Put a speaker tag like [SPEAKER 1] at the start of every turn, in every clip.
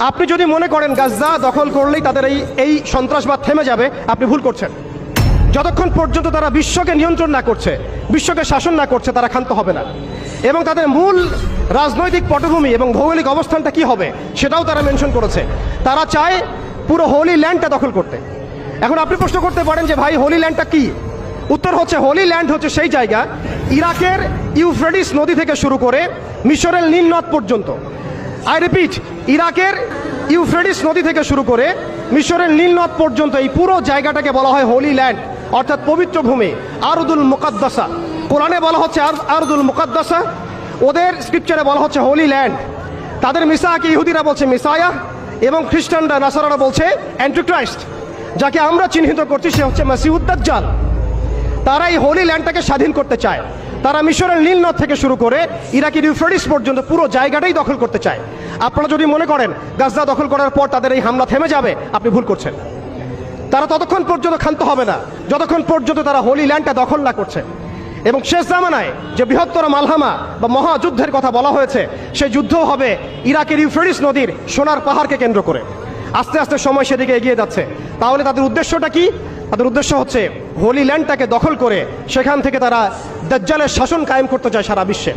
[SPEAKER 1] আপনি যদি মনে করেন গাজা দখল করলেই তাদের এই সন্ত্রাসবাদ থেমে যাবে, আপনি ভুল করছেন। যতক্ষণ পর্যন্ত তারা বিশ্বকে নিয়ন্ত্রণ না করছে, বিশ্বকে শাসন না করছে, তারা ক্ষান্ত হবে না। এবং তাদের মূল রাজনৈতিক পটভূমি এবং ভৌগোলিক অবস্থানটা কি হবে সেটাও তারা মেনশন করেছে। তারা চায় পুরো হোলি ল্যান্ডটা দখল করতে। এখন আপনি প্রশ্ন করতে পারেন যে ভাই হোলি ল্যান্ডটা কি? উত্তর হচ্ছে, হোলি ল্যান্ড হচ্ছে সেই জায়গা ইরাকের ইউফ্রেটিস নদী থেকে শুরু করে মিশরের নীল নদ পর্যন্ত। আই রিপিট, ইরাকের ইউফ্রেটিস নদী থেকে শুরু করে মিশরের নীল নদ পর্যন্ত এই পুরো জায়গাটাকে বলা হয় হোলি ল্যান্ড, অর্থাৎ পবিত্র ভূমি, আরদুল মুকাদ্দাসা। কোরআনে বলা হচ্ছে আরদুল মুকাদ্দাসা, ওদের স্ক্রিপচারে বলা হচ্ছে হোলি ল্যান্ড। তাদের মিসাকে ইহুদিরা বলছে মিসায়া, এবং খ্রিস্টানরা নাসারারা বলছে অ্যান্টিক্রাইস্ট। যাকে আমরা চিহ্নিত করছি সে হচ্ছে মাসিহুদ দাজ্জাল। তারা এই হোলি ল্যান্ডটাকে স্বাধীন করতে চায়। তারা মিশরের নীল নদ থেকে শুরু করে ইরাকের ইউফ্রেটিস পর্যন্ত পুরো জায়গাটাই দখল করতে চায়। আপনারা যদি মনে করেন গাজা দখল করার পর তাদের এই হামলা থেমে যাবে, আপনি ভুল করছেন। তারা ততক্ষণ পর্যন্ত ক্ষান্ত হবে না যতক্ষণ পর্যন্ত তারা হোলি ল্যান্ডটা দখল না করছে। এবং শেষ জামানায় যে বৃহত্তর মালহামা বা মহাযুদ্ধের কথা বলা হয়েছে, সেই যুদ্ধ হবে ইরাকের ইউফ্রেটিস নদীর সোনার পাহাড়কে কেন্দ্র করে। আস্তে আস্তে সময় সেদিকে এগিয়ে যাচ্ছে। তাহলে তাদের উদ্দেশ্যটা কি? তাদের উদ্দেশ্য হচ্ছে হোলি ল্যান্ডটাকে দখল করে সেখান থেকে তারা দাজ্জালের শাসন কায়েম করতে চায় সারা বিশ্বে।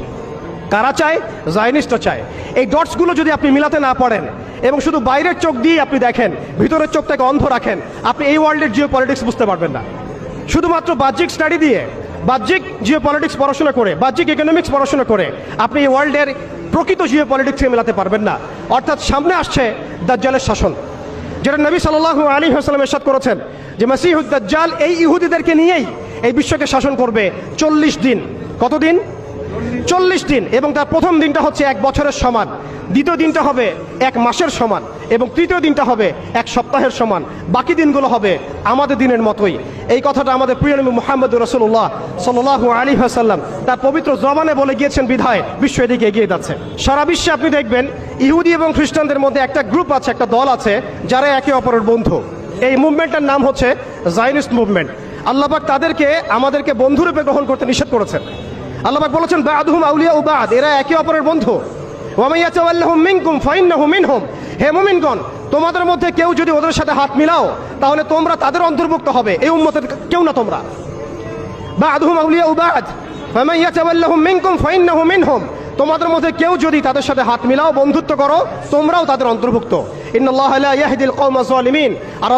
[SPEAKER 1] কারা চায়? জায়নিস্টরা চায়। এই ডটসগুলো যদি আপনি মিলাতে না পারেন এবং শুধু বাইরের চোখ দিয়ে আপনি দেখেন, ভিতরের চোখটাকে অন্ধ রাখেন, আপনি এই ওয়ার্ল্ডের জিও পলিটিক্স বুঝতে পারবেন না। শুধুমাত্র বাহ্যিক স্টাডি দিয়ে, বাহ্যিক জিও পলিটিক্স পড়াশোনা করে, বাহ্যিক ইকোনমিক্স পড়াশোনা করে আপনি এই ওয়ার্ল্ডের প্রকৃত জিও পলিটিক্সকে মেলাতে পারবেন না। অর্থাৎ সামনে আসছে দাজ্জালের শাসন, যেটা নবী সাল্লাল্লাহু আলাইহি ওয়াসাল্লাম ইরশাদ করেছেন যে মাসিহুদ দাজ্জাল এই ইহুদিদেরকে নিয়েই এই বিশ্বকে শাসন করবে 40 দিন। কতদিন? 40 দিন। এবং তার প্রথম দিনটা হচ্ছে 1 বছরের সমান, দ্বিতীয় দিনটা হবে 1 মাসের সমান, এবং তৃতীয় দিনটা হবে 1 সপ্তাহের সমান। বাকি দিনগুলো হবে আমাদের দিনের মতোই। এই কথাটা আমাদের প্রিয় নবী মুহাম্মদ রাসূলুল্লাহ সাল্লাল্লাহু আলাইহি ওয়াসাল্লাম তার পবিত্র জবানে বলে গিয়েছেন বিধায় বিশ্ব এদিকে এগিয়ে যাচ্ছে। সারা বিশ্বে আপনি দেখবেন ইহুদি এবং খ্রিস্টানদের মধ্যে একটা গ্রুপ আছে, একটা দল আছে যারা একে অপরের বন্ধু। এই মুভমেন্টের নাম হচ্ছে জায়নিস্ট মুভমেন্ট। আল্লাহ পাক তাদেরকে আমাদেরকে বন্ধুরূপে গ্রহণ করতে নিষেধ করেছেন। আল্লাহ পাক বলেছেন বা'দুহুম আউলিয়াউ বা'দ, এরা একে অপরের বন্ধু। ওয়া মান ইয়াতাওয়াল্লাহুম মিনকুম ফাইন্নাহু মিনহুম, হে মুমিনগণ তোমাদের মধ্যে কেউ যদি ওদের সাথে হাত মিলাও তাহলে তোমরা তাদের অন্তর্ভুক্ত হবে, এই উম্মতের কেউ না তোমরা। বা'দুহুম আউলিয়াউ বা'দ ফামান ইয়াতাওয়াল্লাহুম মিনকুম ফাইন্নাহু মিনহুম, তোমাদের মধ্যে কেউ যদি তাদের সাথে হাত মিলাও, বন্ধুত্ব করো, তোমরাও তাদের অন্তর্ভুক্ত। ইন্নাল্লাহা লা ইয়াহদিল কওমা যালিমিন। আর